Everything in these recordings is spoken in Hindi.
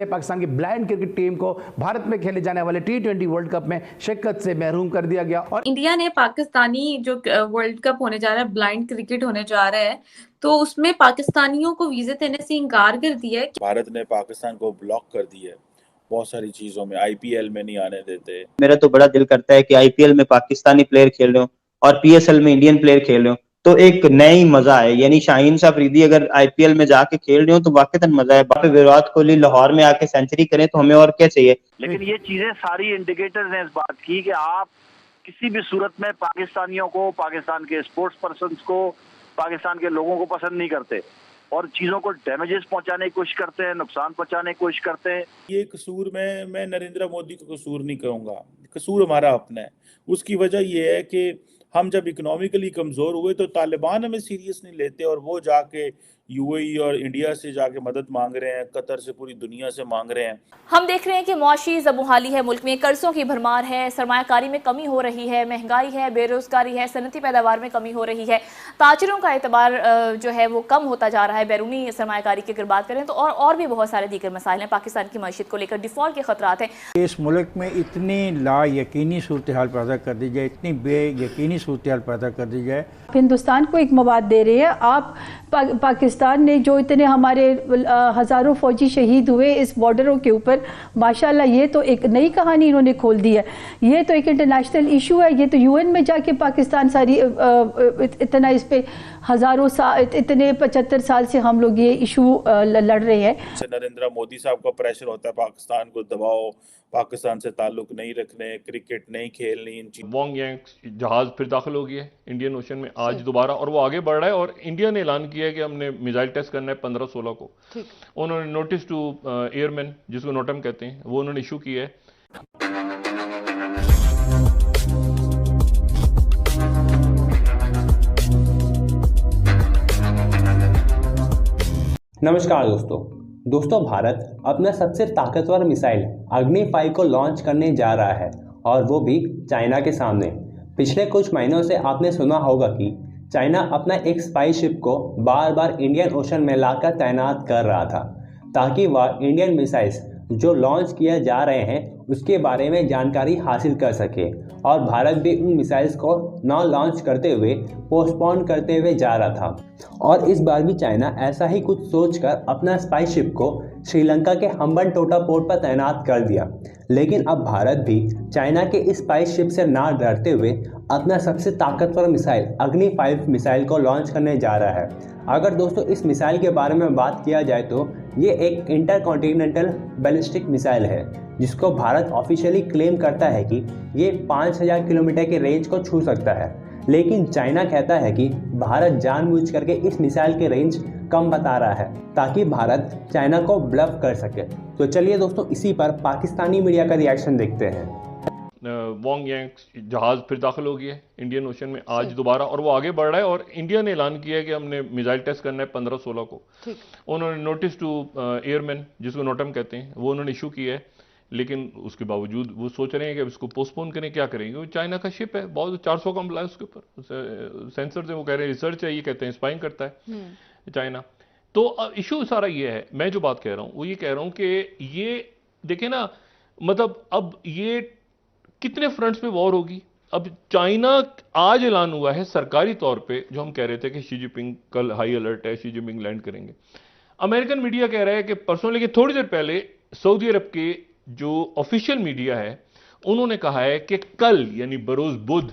पाकिस्तान की ब्लाइंड क्रिकेट टीम को भारत में खेले जाने वाले T20 वर्ल्ड कप में शिरकत से महरूम कर दिया गया। और इंडिया ने पाकिस्तानी जो वर्ल्ड कप होने जा रहा है, ब्लाइंड क्रिकेट होने जा रहा है, तो उसमें पाकिस्तानियों को वीजे देने से इनकार कर दिया है। भारत ने पाकिस्तान को ब्लॉक कर दिया है बहुत सारी चीजों में, आईपीएल में नहीं आने देते। मेरा तो बड़ा दिल करता है कि आईपीएल में पाकिस्तानी प्लेयर खेल रहे हो और पीएसएल में इंडियन प्लेयर खेल रहे हो, तो एक नई मजा है। यानी शाहीन शाह अफरीदी अगर आईपीएल में जाके खेल रहे हो तो वाकई मजा है। बाकी विराट कोहली लाहौर में आके सेंचुरी करें तो हमें और क्या चाहिए। लेकिन ये चीजें सारी इंडिकेटर्स हैं इस बात की कि आप किसी भी सूरत में पाकिस्तानियों को, पाकिस्तान के स्पोर्ट्स पर्सन्स को, पाकिस्तान के लोगों को पसंद नहीं करते और चीजों को डैमेजेस पहुंचाने की कोशिश करते हैं, नुकसान पहुंचाने की कोशिश करते हैं। ये कसूर मैं नरेंद्र मोदी को कसूर नहीं कहूँगा, कसूर हमारा अपना है। उसकी वजह ये है कि हम जब इकोनॉमिकली कमज़ोर हुए तो तालिबान हमें सीरियस नहीं लेते और वो जाके यूएई और इंडिया से जाके मदद मांग रहे हैं, कतर से, पूरी दुनिया से मांग रहे हैं। हम देख रहे हैं कि मुआशी ज़बूहाली है, मुल्क में कर्जों की भरमार है, सरमायाकारी में कमी हो रही है, महंगाई है, बेरोजगारी है, सनती पैदावार में कमी हो रही है, ताजरों का एतबार जो है वो कम होता जा रहा है बैरूनी सरमायाकारी की अगर बात करें तो, और भी बहुत सारे दीगर मसाइल हैं। पाकिस्तान की मईशत को लेकर डिफॉल्ट के खतरात हैं। इस मुल्क में इतनी ला यकीनी सूरत हाल पैदा कर दी जाए, इतनी बेयकीनी सूरत हाल पैदा कर दी जाए। हिंदुस्तान को एक मवाद दे रहे हैं आप। पाकिस्तान ने जो इतने हमारे हज़ारों फौजी शहीद हुए इस बॉर्डरों के ऊपर, माशाल्लाह ये तो एक नई कहानी इन्होंने खोल दी है। ये तो एक इंटरनेशनल इशू है। ये तो यूएन में जाके पाकिस्तान सारी इतना इस पे हज़ारों साल, इतने 75 साल से हम लोग ये इशू लड़ रहे हैं। नरेंद्र मोदी साहब का प्रेशर होता है पाकिस्तान को दबाओ, पाकिस्तान से ताल्लुक नहीं रखने, क्रिकेट नहीं खेलनी, इन चीज़ों। वोंग यांग जहाज फिर दाखिल हो गया है इंडियन ओशन में आज दोबारा, और वो आगे बढ़ रहा है। और इंडिया ने ऐलान किया है कि हमने मिसाइल टेस्ट करना है 15-16 को। उन्होंने नोटिस टू एयरमैन, जिसको नोटम कहते हैं, वो उन्होंने इशू किया है। नमस्कार दोस्तों, भारत अपना सबसे ताकतवर मिसाइल अग्नि 5 को लॉन्च करने जा रहा है और वो भी चाइना के सामने। पिछले कुछ महीनों से आपने सुना होगा कि चाइना अपना एक स्पाई शिप को बार बार इंडियन ओशन में लाकर तैनात कर रहा था ताकि वह इंडियन मिसाइल्स जो लॉन्च किए जा रहे हैं उसके बारे में जानकारी हासिल कर सके। और भारत भी उन मिसाइल्स को न लॉन्च करते हुए पोस्टपोन करते हुए जा रहा था। और इस बार भी चाइना ऐसा ही कुछ सोचकर अपना स्पाई शिप को श्रीलंका के हम्बनटोटा पोर्ट पर तैनात कर दिया। लेकिन अब भारत भी चाइना के इस स्पाई शिप से ना डरते हुए अपना सबसे ताकतवर मिसाइल अग्नि 5 मिसाइल को लॉन्च करने जा रहा है। अगर दोस्तों इस मिसाइल के बारे में बात किया जाए तो ये एक इंटरकॉन्टिनेंटल बैलिस्टिक मिसाइल है जिसको भारत ऑफिशियली क्लेम करता है कि ये 5000 किलोमीटर के रेंज को छू सकता है। लेकिन चाइना कहता है कि भारत जानबूझ करके इस मिसाइल के रेंज कम बता रहा है ताकि भारत चाइना को ब्लफ कर सके। तो चलिए दोस्तों, इसी पर पाकिस्तानी मीडिया का रिएक्शन देखते हैं। वोंग यांग जहाज फिर दाखिल हो गया है इंडियन ओशन में आज दोबारा, और वो आगे बढ़ रहा है। और इंडिया ने ऐलान किया है कि हमने मिसाइल टेस्ट करना है 15-16 को। उन्होंने नोटिस टू एयरमैन, जिसको नोटम कहते हैं, वो उन्होंने इशू किया है। लेकिन उसके बावजूद वो सोच रहे हैं कि अब इसको पोस्टपोन करें। क्या करेंगे? वो चाइना का शिप है, बहुत 400 का हमला है उसके ऊपर, सेंसर से वो कह रहे हैं रिसर्च है, ये कहते हैं स्पाइंग करता है चाइना। तो इशू सारा ये है, मैं जो बात कह रहा हूँ वो ये कह रहा हूँ कि ये देखें ना, मतलब अब ये कितने फ्रंट्स पे वॉर होगी। अब चाइना आज ऐलान हुआ है सरकारी तौर पे, जो हम कह रहे थे कि शी जिनपिंग कल हाई अलर्ट है, शी जिनपिंग लैंड करेंगे। अमेरिकन मीडिया कह रहा है कि परसों, लेकिन थोड़ी देर पहले सऊदी अरब के जो ऑफिशियल मीडिया है उन्होंने कहा है कि कल यानी बरोज बुध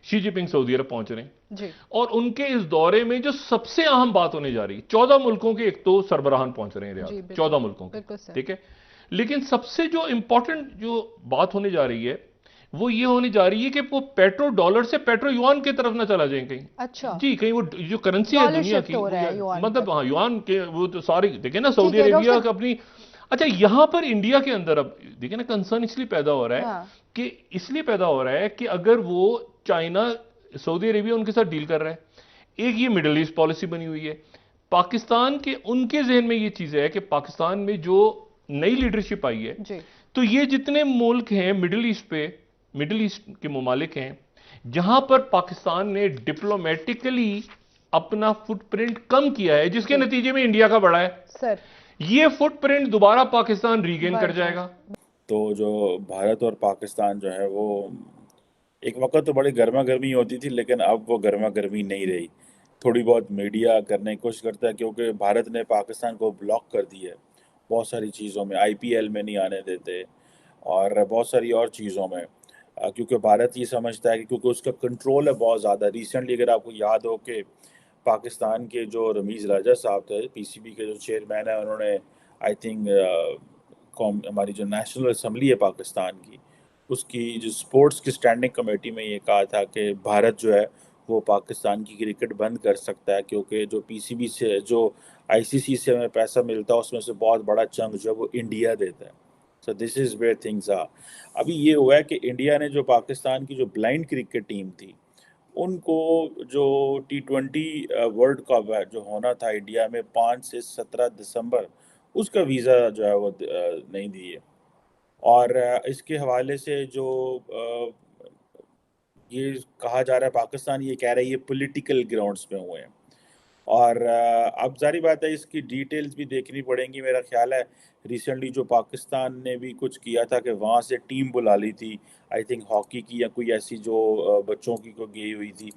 शी जिनपिंग सऊदी अरब पहुंच रहे हैं। और उनके इस दौरे में जो सबसे अहम बात होने जा रही है, 14 मुल्कों के एक तो सरबराहान पहुंच रहे हैं रियाद, 14 मुल्कों के, ठीक है। लेकिन सबसे जो इंपॉर्टेंट जो बात होने जा रही है वो ये होने जा रही है कि वो पेट्रो डॉलर से पेट्रो युआन की तरफ ना चला जाए कहीं। अच्छा जी, कहीं वो जो करेंसी है दुनिया की, मतलब हाँ युआन के, वो तो सारी देखिए ना सऊदी अरेबिया का अपनी। अच्छा, यहां पर इंडिया के अंदर अब देखिए ना कंसर्न इसलिए पैदा हो रहा है कि इसलिए पैदा हो रहा है कि अगर वो चाइना, सऊदी अरेबिया उनके साथ डील कर रहा है, एक ये मिडिल ईस्ट पॉलिसी बनी हुई है। पाकिस्तान के, उनके जहन में ये चीज है कि पाकिस्तान में जो नई लीडरशिप आई है तो ये जितने मुल्क हैं मिडिल ईस्ट के ममालिक हैं जहां पर पाकिस्तान ने डिप्लोमेटिकली अपना फुटप्रिंट कम किया है, जिसके नतीजे में इंडिया का बढ़ा है। ये फुटप्रिंट दोबारा पाकिस्तान रीगेन कर जाएगा। तो जो भारत और पाकिस्तान जो है वो एक वक्त तो बड़ी गर्मा गर्मी होती थी, लेकिन अब वो गर्मा गर्मी नहीं रही। थोड़ी बहुत मीडिया करने की कोशिश करता है, क्योंकि भारत ने पाकिस्तान को ब्लॉक कर दिया है बहुत सारी चीज़ों में, आईपीएल में नहीं आने देते और बहुत सारी और चीज़ों में, क्योंकि भारत ये समझता है कि क्योंकि उसका कंट्रोल है बहुत ज़्यादा। रिसेंटली अगर आपको याद हो कि पाकिस्तान के जो रमीज़ राजा साहब थे, पीसीबी के जो चेयरमैन है, उन्होंने आई थिंक हमारी जो नेशनल असम्बली है पाकिस्तान की, उसकी जो स्पोर्ट्स की स्टैंडिंग कमेटी में ये कहा था कि भारत जो है वो पाकिस्तान की क्रिकेट बंद कर सकता है, क्योंकि जो पीसीबी से जो आईसीसी से हमें पैसा मिलता है उसमें से बहुत बड़ा चंक जो है वो इंडिया देता है। So this is where things are. अभी ये हुआ है कि इंडिया ने जो पाकिस्तान की जो ब्लाइंड क्रिकेट टीम थी, उनको जो T20 वर्ल्ड कप है जो होना था इंडिया में 5 से 17 दिसंबर, उसका वीज़ा जो है वो नहीं दिए। और इसके हवाले से जो ये कहा जा रहा है, पाकिस्तान ये कह रहा है ये पॉलिटिकल ग्राउंड्स पे हुए हैं। और अब जारी बात है इसकी डिटेल्स भी देखनी पड़ेंगी। मेरा ख्याल है रिसेंटली जो पाकिस्तान ने भी कुछ किया था कि वहाँ से टीम बुला ली थी, आई थिंक हॉकी की या कोई ऐसी जो बच्चों की को गई हुई थी,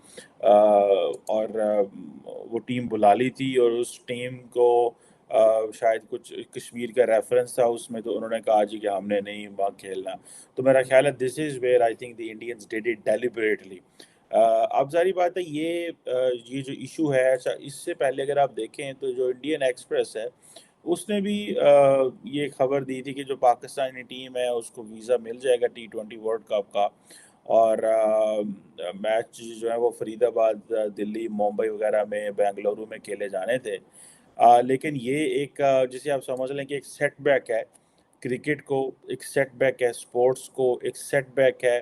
और वो टीम बुला ली थी और उस टीम को शायद कुछ कश्मीर का रेफरेंस था उसमें, तो उन्होंने कहा जी कि हमने नहीं वहाँ खेलना। तो मेरा ख्याल है this is where I think the Indians did it deliberately. अब जारी बात है ये जो इशू है, अच्छा इससे पहले अगर आप देखें तो जो इंडियन एक्सप्रेस है उसने भी ये खबर दी थी कि जो पाकिस्तानी टीम है उसको वीज़ा मिल जाएगा T20 वर्ल्ड कप का, और मैच जो है वो फरीदाबाद, दिल्ली, मुंबई वगैरह में, बेंगलुरु में खेले जाने थे। लेकिन ये एक जिसे आप समझ लें कि एक सेटबैक है क्रिकेट को, एक सेटबैक है स्पोर्ट्स को, एक सेटबैक है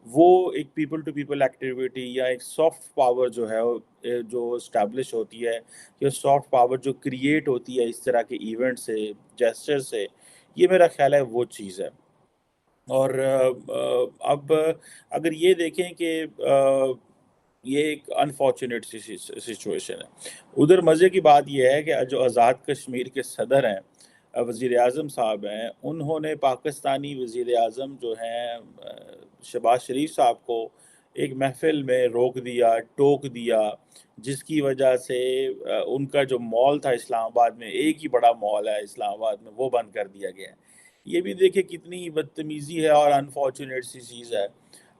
वो एक पीपल टू पीपल एक्टिविटी या एक सॉफ्ट पावर जो है जो इस्टेब्लिश होती है, या सॉफ्ट पावर जो क्रिएट होती है इस तरह के इवेंट से, जेस्चर से, ये मेरा ख्याल है वो चीज़ है। और अब अगर ये देखें कि ये एक अनफॉर्चुनेट सिचुएशन है। उधर मज़े की बात यह है कि जो आज़ाद कश्मीर के सदर हैं, वज़ीर आज़म साहब हैं, उन्होंने पाकिस्तानी वज़ीर आज़म जो हैं शहबाज शरीफ साहब को एक महफिल में रोक दिया, टोक दिया, जिसकी वजह से उनका जो मॉल था इस्लामाबाद में, एक ही बड़ा मॉल है इस्लामाबाद में, वो बंद कर दिया गया है। ये भी देखिए कितनी बदतमीज़ी है और अनफॉर्चुनेट सी चीज़ है।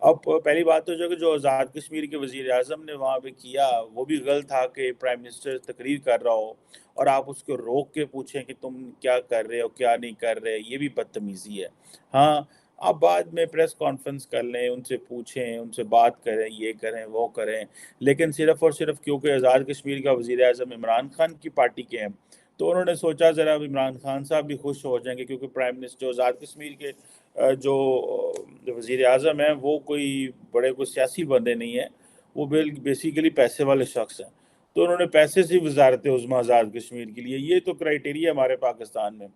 अब पहली बात तो जो आज़ाद कश्मीर के वज़ीर आज़म ने वहाँ पे किया वो भी गलत था कि प्राइम मिनिस्टर तकरीर कर रहा हो और आप उसको रोक के पूछें कि तुम क्या कर रहे हो, क्या नहीं कर रहे, ये भी बदतमीज़ी है। हाँ, आप बाद में प्रेस कॉन्फ्रेंस कर लें, उनसे पूछें, उनसे बात करें, ये करें, वो करें, लेकिन सिर्फ़ और सिर्फ क्योंकि आज़ाद कश्मीर का वज़ीर आज़म इमरान खान की पार्टी के हैं, तो उन्होंने सोचा ज़रा इमरान खान साहब भी खुश हो जाएंगे, क्योंकि प्राइम मिनिस्टर आज़ाद कश्मीर के जो वज़ीर आज़म हैं वो कोई बड़े कोई सियासी बंदे नहीं हैं, वो बेसिकली पैसे वाले शख्स हैं। तो उन्होंने पैसे से वज़ारत उज़्मा आज़ाद कश्मीर के लिए, ये तो क्राइटेरिया हमारे पाकिस्तान में।